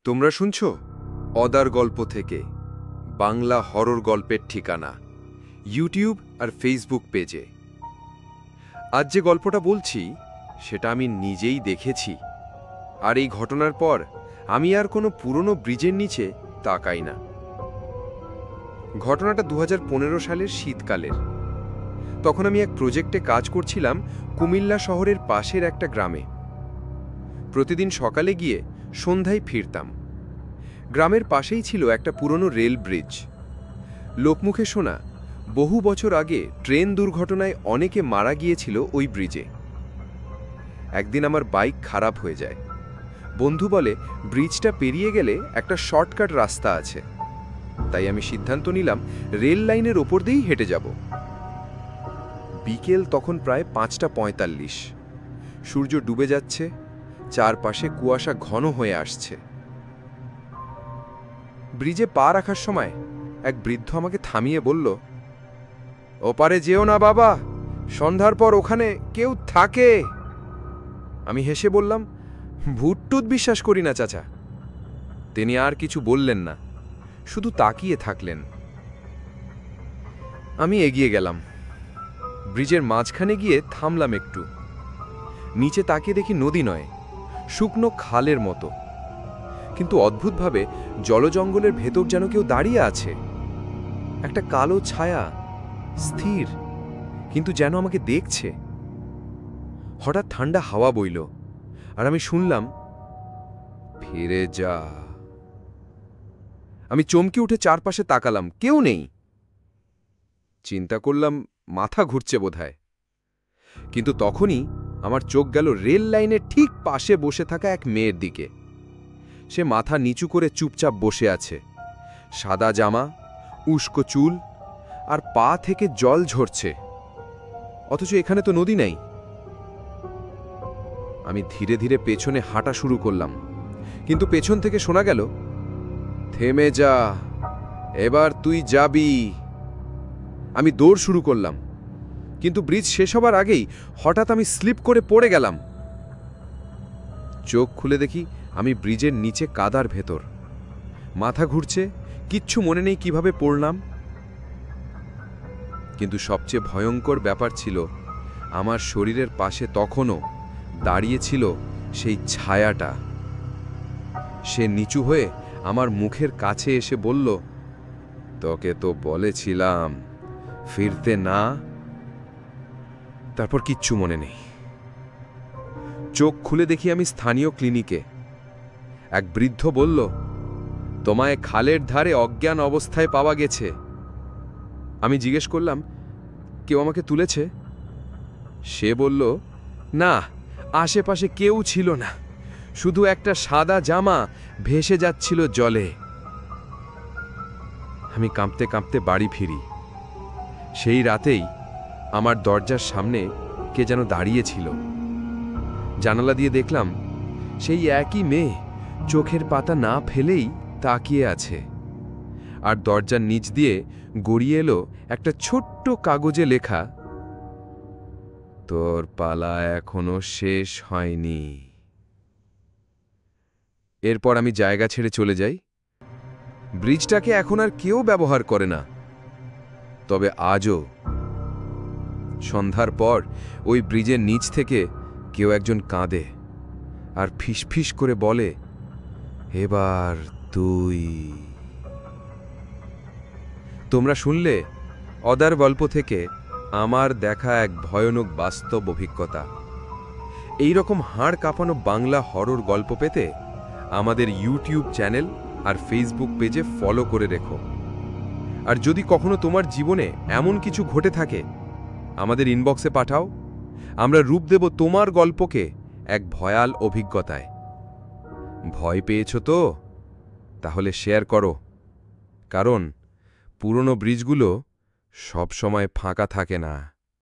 তোমরা শুনছ অদার গল্প থেকে বাংলা হরর গল্পের ঠিকানা ইউটিউব আর ফেসবুক পেজে। আজ যে গল্পটা বলছি সেটা আমি নিজেই দেখেছি, আর এই ঘটনার পর আমি আর কোনো পুরনো ব্রিজের নিচে তাকাই না। ঘটনাটা 2015 সালের শীতকালের। তখন আমি এক প্রজেক্টে কাজ করছিলাম কুমিল্লা শহরের পাশের একটা গ্রামে। প্রতিদিন সকালে গিয়ে সন্ধ্যায় ফিরতাম। গ্রামের পাশেই ছিল একটা পুরনো রেল ব্রিজ। লোকমুখে শোনা বহু বছর আগে ট্রেন দুর্ঘটনায় অনেকে মারা গিয়েছিল ওই ব্রিজে। একদিন আমার বাইক খারাপ হয়ে যায়। বন্ধু বলে ব্রিজটা পেরিয়ে গেলে একটা শর্টকাট রাস্তা আছে। তাই আমি সিদ্ধান্ত নিলাম রেল লাইনের ওপর দিয়েই হেঁটে যাব। বিকেল তখন প্রায় 5:45। সূর্য ডুবে যাচ্ছে, চারপাশে কুয়াশা ঘন হয়ে আসছে। ব্রিজে পা রাখার সময় এক বৃদ্ধ আমাকে থামিয়ে বলল, ওপারে যেও না বাবা, সন্ধ্যার পর ওখানে কেউ থাকে। আমি হেসে বললাম, ভূতটুত বিশ্বাস করি না চাচা। তিনি আর কিছু বললেন না, শুধু তাকিয়ে থাকলেন। আমি এগিয়ে গেলাম। ব্রিজের মাঝখানে গিয়ে থামলাম একটু। নিচে তাকিয়ে দেখি নদী নয়, শুকনো খালের মতো। কিন্তু অদ্ভুতভাবে জলজঙ্গলের ভেতর যেন কেউ দাঁড়িয়ে আছে। একটা কালো ছায়া, স্থির, কিন্তু যেন আমাকে দেখছে। হঠাৎ ঠান্ডা হাওয়া বইল, আর আমি শুনলাম, ফিরে যা। আমি চমকে উঠে চারপাশে তাকালাম, কেউ নেই। চিন্তা করলাম মাথা ঘুরছে বোধহয়। কিন্তু তখনই আমার চোখ গেল রেল লাইনের ঠিক পাশে বসে থাকা এক মেয়ের দিকে। সে মাথা নিচু করে চুপচাপ বসে আছে। সাদা জামা, উস্কো চুল, আর পা থেকে জল ঝরছে। অথচ এখানে তো নদী নেই। আমি ধীরে ধীরে পেছনে হাঁটা শুরু করলাম, কিন্তু পেছন থেকে শোনা গেল, থেমে যা, এবার তুই যাবি। আমি দৌড় শুরু করলাম, কিন্তু ব্রিজ শেষ হবার আগেই হঠাৎ আমি স্লিপ করে পড়ে গেলাম। চোখ খুলে দেখি আমি ব্রিজের নিচে কাদার ভেতর। মাথা ঘুরছে, কিচ্ছু মনে নেই কিভাবে পড়লাম। কিন্তু সবচেয়ে ভয়ঙ্কর ব্যাপার ছিল, আমার শরীরের পাশে তখনও দাঁড়িয়েছিল সেই ছায়াটা। সে নিচু হয়ে আমার মুখের কাছে এসে বলল, তোকে তো বলেছিলাম ফিরতে না। তারপর কিচ্ছু মনে নেই। চোখ খুলে দেখি আমি স্থানীয় ক্লিনিকে। এক বৃদ্ধ বলল, তোমায় খালের ধারে অজ্ঞান অবস্থায় পাওয়া গেছে। আমি জিজ্ঞেস করলাম, কেউ আমাকে তুলেছে? সে বলল, না, আশেপাশে কেউ ছিল না, শুধু একটা সাদা জামা ভেসে যাচ্ছিল জলে। আমি কাঁপতে কাঁপতে বাড়ি ফিরি। সেই রাতেই আমার দরজার সামনে কে যেন দাঁড়িয়েছিল। জানালা দিয়ে দেখলাম সেই একই মেয়ে, চোখের পাতা না ফেলেই তাকিয়ে আছে। আর দরজার নিচ দিয়ে গড়িয়ে এলো একটা ছোট্ট কাগজে লেখা, তোর পালা এখনো শেষ হয়নি। এরপর আমি জায়গা ছেড়ে চলে যাই। ব্রিজটাকে এখন আর কেউ ব্যবহার করে না। তবে আজও সন্ধ্যার পর ওই ব্রিজের নিচ থেকে কেউ একজন কাঁদে আর ফিসফিস করে বলে, এবার তুই। তোমরা শুনলে অদার গল্প থেকে আমার দেখা এক ভয়ানক বাস্তব অভিজ্ঞতা। এই রকম হাড় কাঁপানো বাংলা হরর গল্প পেতে আমাদের ইউটিউব চ্যানেল আর ফেসবুক পেজে ফলো করে রেখো। আর যদি কখনো তোমার জীবনে এমন কিছু ঘটে থাকে, আমাদের ইনবক্সে পাঠাও। আমরা রূপ দেব তোমার গল্পকে এক ভয়াল অভিজ্ঞতায়। ভয় পেয়েছো তো? তাহলে শেয়ার করো, কারণ পুরনো ব্রিজগুলো সব সময় ফাঁকা থাকে না।